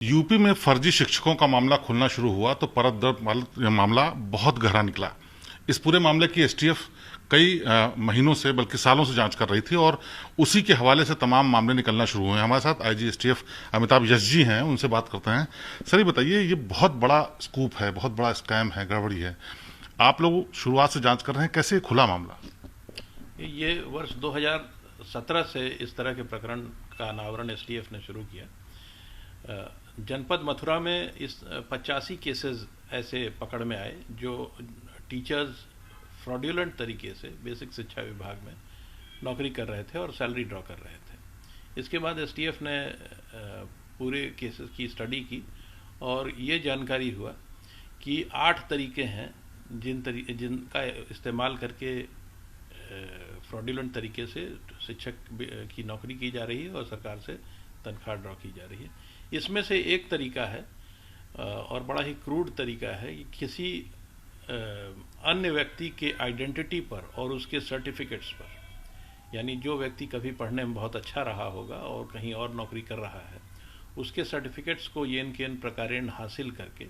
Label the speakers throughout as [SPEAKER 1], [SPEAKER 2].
[SPEAKER 1] UP में फर्जी शिक्षकों का मामला खुलना शुरू हुआ तो परत दर मामला बहुत गहरा निकला। इस पूरे मामले की एसटीएफ कई महीनों से बल्कि सालों से जांच कर रही थी और उसी के हवाले से तमाम मामले निकलना शुरू हुए हैं। हमारे साथ आईजी एसटीएफ अमिताभ यश जी हैं, उनसे बात करते हैं। सर, ये बताइए, ये बहुत बड़ा स्कूप है, बहुत बड़ा स्कैम है, गड़बड़ी है। आप लोग शुरुआत से जांच कर रहे हैं, कैसे खुला मामला?
[SPEAKER 2] ये वर्ष 2017 से इस तरह के प्रकरण का अनावरण एसटीएफ ने शुरू किया। जनपद मथुरा में इस 85 केसेस ऐसे पकड़ में आए जो टीचर्स फ्रॉड्यूलेंट तरीके से बेसिक शिक्षा विभाग में नौकरी कर रहे थे और सैलरी ड्रॉ कर रहे थे। इसके बाद एसटीएफ ने पूरे केसेस की स्टडी की और ये जानकारी हुआ कि 8 तरीके हैं जिनका इस्तेमाल करके फ्रॉड्यूलेंट तरीके से शिक्षक की नौकरी की जा रही है और सरकार से तनख्वाह ड्रॉ की जा रही है। इसमें से एक तरीका है और बड़ा ही क्रूड तरीका है कि किसी अन्य व्यक्ति के आइडेंटिटी पर और उसके सर्टिफिकेट्स पर, यानी जो व्यक्ति कभी पढ़ने में बहुत अच्छा रहा होगा और कहीं और नौकरी कर रहा है, उसके सर्टिफिकेट्स को येन केन प्रकारेण हासिल करके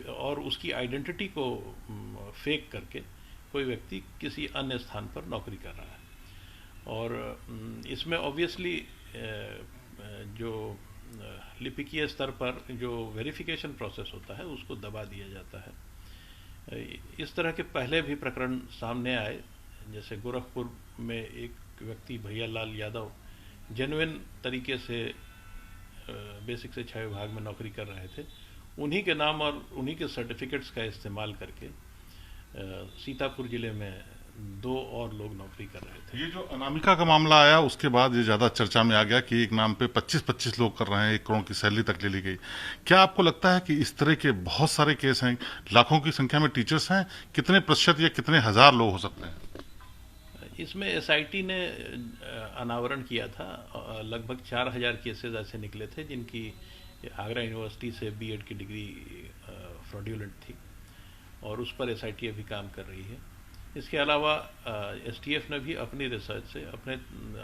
[SPEAKER 2] और उसकी आइडेंटिटी को फेक करके कोई व्यक्ति किसी अन्य स्थान पर नौकरी कर रहा है। और इसमें ऑब्वियसली जो लिपिकीय स्तर पर जो वेरिफिकेशन प्रोसेस होता है उसको दबा दिया जाता है। इस तरह के पहले भी प्रकरण सामने आए, जैसे गोरखपुर में एक व्यक्ति भैया लाल यादव जेन्युइन तरीके से बेसिक शिक्षा विभाग में नौकरी कर रहे थे। उन्हीं के नाम और उन्हीं के सर्टिफिकेट्स का इस्तेमाल करके सीतापुर जिले में 2 और लोग नौकरी कर रहे थे।
[SPEAKER 1] ये जो अनामिका का मामला आया उसके बाद ये ज्यादा चर्चा में आ गया कि एक नाम पे 25-25 लोग कर रहे हैं, 1 करोड़ की सैलरी तक ले ली गई। क्या आपको लगता है कि इस तरह के बहुत सारे केस हैं, लाखों की संख्या में टीचर्स हैं, कितने प्रतिशत या कितने हजार लोग हो सकते हैं?
[SPEAKER 2] इसमें एसआईटी ने अनावरण किया था। लगभग 4000 केसेस ऐसे निकले थे जिनकी आगरा यूनिवर्सिटी से बीएड की डिग्री फ्रॉड्यूलेंट थी और उस पर एसआईटी अभी काम कर रही है। इसके अलावा एसटीएफ ने भी अपनी रिसर्च से, अपने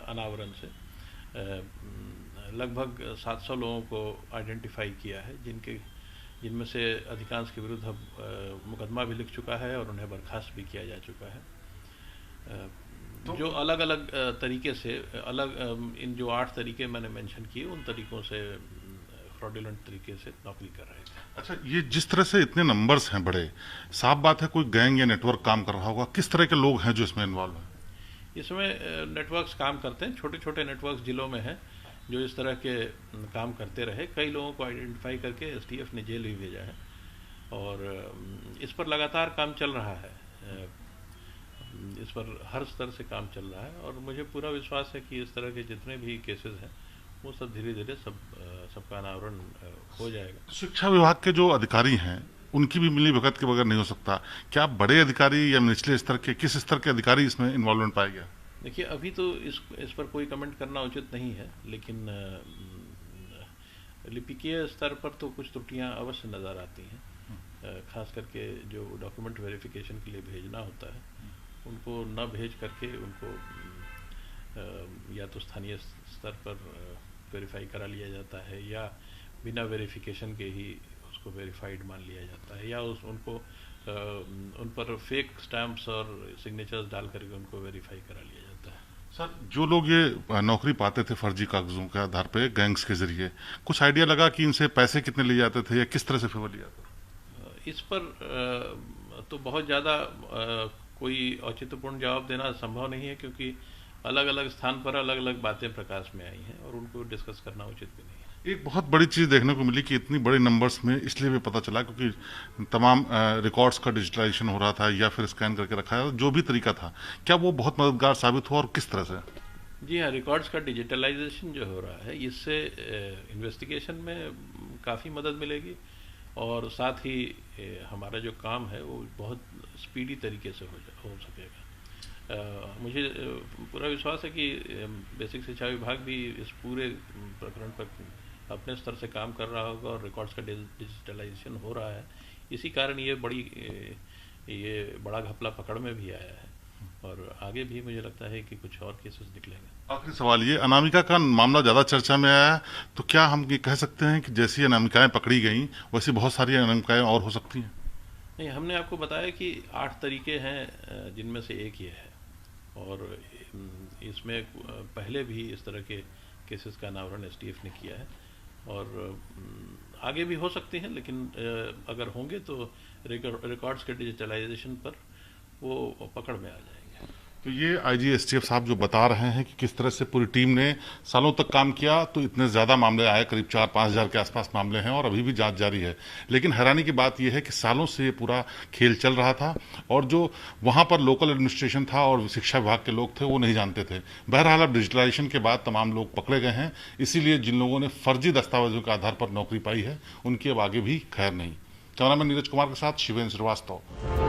[SPEAKER 2] अनावरण से लगभग 700 लोगों को आइडेंटिफाई किया है जिनमें से अधिकांश के विरुद्ध अब मुकदमा भी लिख चुका है और उन्हें बर्खास्त भी किया जा चुका है। जो अलग अलग तरीके से इन जो 8 तरीके मैंने मेंशन किए, उन तरीकों से फ्रॉडुलेंट तरीके से नौकरी कर रहे थे।
[SPEAKER 1] अच्छा, ये जिस तरह से इतने नंबर्स हैं बड़े, साफ बात है कोई गैंग या नेटवर्क काम कर रहा होगा। किस तरह के लोग हैं जो इसमें इन्वॉल्व हैं?
[SPEAKER 2] इसमें नेटवर्क्स काम करते हैं, छोटे छोटे नेटवर्क्स जिलों में हैं जो इस तरह के काम करते रहे। कई लोगों को आइडेंटिफाई करके एसटीएफ ने जेल भी भेजा है और इस पर लगातार काम चल रहा है। इस पर हर स्तर से काम चल रहा है और मुझे पूरा विश्वास है कि इस तरह के जितने भी केसेस हैं वो सब धीरे धीरे सबका अनावरण हो जाएगा।
[SPEAKER 1] शिक्षा विभाग के जो अधिकारी हैं उनकी भी मिली भगत के बगैर नहीं हो सकता। क्या बड़े अधिकारी या निचले स्तर के, किस स्तर के अधिकारी इसमें इन्वॉल्वमेंट पाया गया?
[SPEAKER 2] देखिए, अभी तो इस पर कोई कमेंट करना उचित नहीं है, लेकिन लिपिकीय स्तर पर तो कुछ त्रुटियां अवश्य नज़र आती हैं। खास करके जो डॉक्यूमेंट वेरिफिकेशन के लिए भेजना होता है उनको न भेज करके उनको या तो स्थानीय स्तर पर वेरीफाई करा लिया जाता है या बिना वेरिफिकेशन के ही उसको वेरीफाइड मान लिया जाता है, या उन पर फेक स्टैम्प्स और सिग्नेचर्स डाल करके उनको वेरीफाई करा लिया जाता है।
[SPEAKER 1] सर, जो लोग ये नौकरी पाते थे फर्जी कागजों के आधार पे गैंग्स के जरिए, कुछ आइडिया लगा कि इनसे पैसे कितने लिए जाते थे या किस तरह से फेवर लिया था?
[SPEAKER 2] इस पर तो बहुत ज़्यादा कोई औचित्यपूर्ण जवाब देना संभव नहीं है, क्योंकि अलग अलग स्थान पर अलग अलग बातें प्रकाश में आई हैं और उनको डिस्कस करना उचित भी नहीं है।
[SPEAKER 1] एक बहुत बड़ी चीज़ देखने को मिली कि इतनी बड़े नंबर्स में इसलिए भी पता चला क्योंकि तमाम रिकॉर्ड्स का डिजिटलाइजेशन हो रहा था या फिर स्कैन करके रखा है, जो भी तरीका था। क्या वो बहुत मददगार साबित हुआ और किस तरह से?
[SPEAKER 2] जी हाँ, रिकॉर्ड्स का डिजिटलाइजेशन जो हो रहा है इससे इन्वेस्टिगेशन में काफ़ी मदद मिलेगी और साथ ही हमारा जो काम है वो बहुत स्पीडी तरीके से हो सकेगा। मुझे पूरा विश्वास है कि बेसिक शिक्षा विभाग भी इस पूरे प्रकरण पर अपने स्तर से काम कर रहा होगा और रिकॉर्ड्स का डिजिटलाइजेशन हो रहा है। इसी कारण ये बड़ा घपला पकड़ में भी आया है और आगे भी मुझे लगता है कि कुछ और केसेस निकलेंगे।
[SPEAKER 1] आखिरी सवाल ये, अनामिका का मामला ज़्यादा चर्चा में आया है, तो क्या हम ये कह सकते हैं कि जैसी अनामिकाएं पकड़ी गई वैसी बहुत सारी अनामिकाएं और हो सकती हैं?
[SPEAKER 2] नहीं, हमने आपको बताया कि 8 तरीके हैं जिनमें से एक ये है, और इसमें पहले भी इस तरह के केसेस का अनावरण एसटीएफ ने किया है, और आगे भी हो सकते हैं, लेकिन अगर होंगे तो रिकॉर्ड्स के डिजिटलाइजेशन पर वो पकड़ में आ जाएंगे।
[SPEAKER 1] तो ये आईजी एसटीएफ साहब जो बता रहे हैं कि किस तरह से पूरी टीम ने सालों तक काम किया, तो इतने ज़्यादा मामले आए, करीब 4-5 हज़ार के आसपास मामले हैं और अभी भी जांच जारी है। लेकिन हैरानी की बात यह है कि सालों से ये पूरा खेल चल रहा था और जो वहाँ पर लोकल एडमिनिस्ट्रेशन था और शिक्षा विभाग के लोग थे वो नहीं जानते थे। बहरहाल अब डिजिटलाइजेशन के बाद तमाम लोग पकड़े गए हैं, इसीलिए जिन लोगों ने फर्जी दस्तावेजों के आधार पर नौकरी पाई है उनकी अब आगे भी खैर नहीं। कैमरामैन नीरज कुमार के साथ शिवेंद्र श्रीवास्तव।